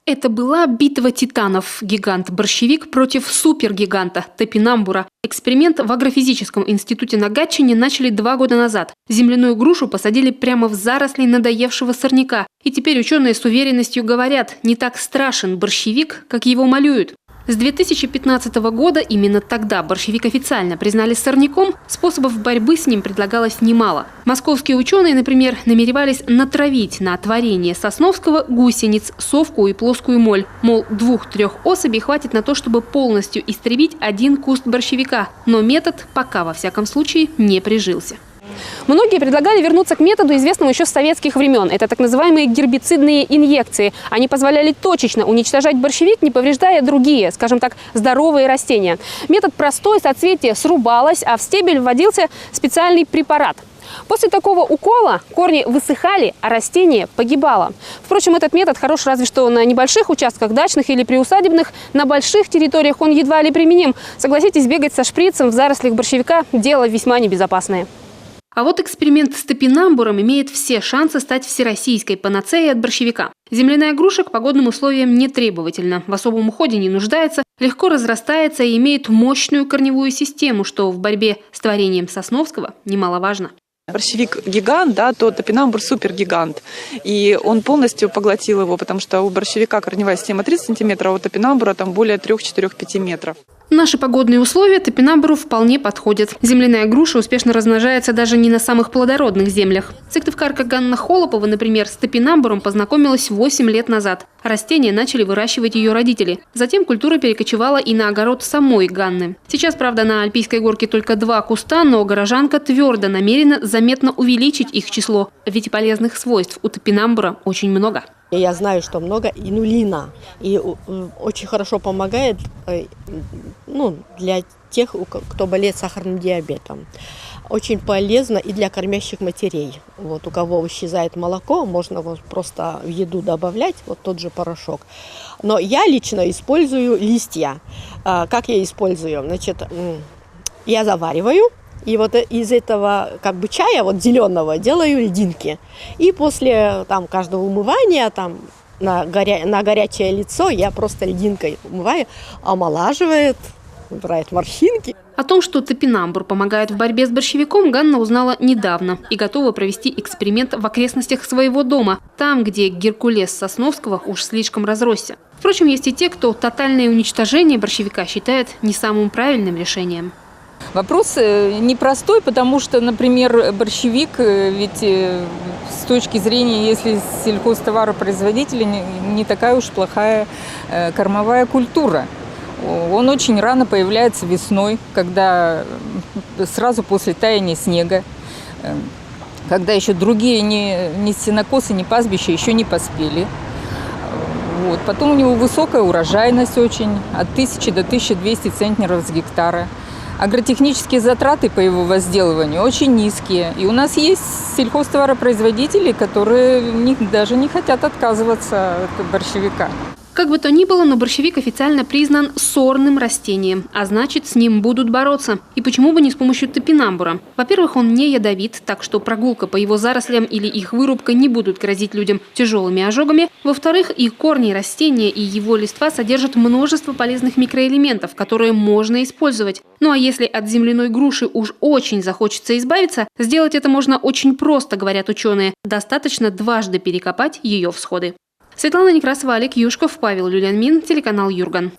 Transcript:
Это была битва титанов. Гигант-борщевик против супергиганта топинамбура. Эксперимент в агрофизическом институте на Гатчине начали 2 года назад. Земляную грушу посадили прямо в заросли надоевшего сорняка. И теперь ученые с уверенностью говорят, не так страшен борщевик, как его малюют. С 2015 года, именно тогда борщевик официально признали сорняком, способов борьбы с ним предлагалось немало. Московские ученые, например, намеревались натравить на творение Сосновского гусениц, совку и плоскую моль. Мол, 2-3 особей хватит на то, чтобы полностью истребить один куст борщевика. Но метод пока, во всяком случае, не прижился. Многие предлагали вернуться к методу, известному еще с советских времен. Это так называемые гербицидные инъекции. Они позволяли точечно уничтожать борщевик, не повреждая другие, скажем так, здоровые растения. Метод простой, соцветие срубалось, а в стебель вводился специальный препарат. После такого укола корни высыхали, а растение погибало. Впрочем, этот метод хорош разве что на небольших участках дачных или приусадебных. На больших территориях он едва ли применим. Согласитесь, бегать со шприцем в зарослях борщевика – дело весьма небезопасное. А вот эксперимент с топинамбуром имеет все шансы стать всероссийской панацеей от борщевика. Земляная груша к погодным условиям не требовательна, в особом уходе не нуждается, легко разрастается и имеет мощную корневую систему, что в борьбе с творением Сосновского немаловажно. Борщевик гигант, да, то топинамбур супергигант. И он полностью поглотил его, потому что у борщевика корневая система 30 сантиметров, а у топинамбура там более 3-4-5 метров. Наши погодные условия топинамбуру вполне подходят. Земляная груша успешно размножается даже не на самых плодородных землях. Сыктывкарка Ганна Холопова, например, с топинамбуром познакомилась 8 лет назад. Растения начали выращивать ее родители. Затем культура перекочевала и на огород самой Ганны. Сейчас, правда, на Альпийской горке только 2 куста, но горожанка твердо намерена заметно увеличить их число. Ведь полезных свойств у топинамбура очень много. Я знаю, что много инулина, и очень хорошо помогает для тех, кто болеет сахарным диабетом. Очень полезно и для кормящих матерей. Вот у кого исчезает молоко, можно просто в еду добавлять вот тот же порошок. Но я лично использую листья. Как я использую? Значит, я завариваю. И вот из этого чая зеленого делаю льдинки. И после каждого умывания на горячее лицо я просто льдинкой умываю, омолаживает, убирает морщинки. О том, что топинамбур помогает в борьбе с борщевиком, Ганна узнала недавно и готова провести эксперимент в окрестностях своего дома, там, где Геркулес Сосновского уж слишком разросся. Впрочем, есть и те, кто тотальное уничтожение борщевика считает не самым правильным решением. Вопрос непростой, потому что, например, борщевик, ведь с точки зрения, если сельхозтоваропроизводителя, не такая уж плохая кормовая культура. Он очень рано появляется весной, когда сразу после таяния снега, когда еще другие ни сенокосы, ни пастбища еще не поспели. Вот. Потом у него высокая урожайность очень, от 1000 до 1200 центнеров с гектара. Агротехнические затраты по его возделыванию очень низкие. И у нас есть сельхозтоваропроизводители, которые даже не хотят отказываться от борщевика. Как бы то ни было, но борщевик официально признан сорным растением, а значит, с ним будут бороться. И почему бы не с помощью топинамбура? Во-первых, он не ядовит, так что прогулка по его зарослям или их вырубка не будут грозить людям тяжелыми ожогами. Во-вторых, и корни растения, и его листва содержат множество полезных микроэлементов, которые можно использовать. Ну а если от земляной груши уж очень захочется избавиться, сделать это можно очень просто, говорят ученые. Достаточно дважды перекопать ее всходы. Светлана Некрасова, Олег Юшков, Павел Люлянмин, телеканал Юрган.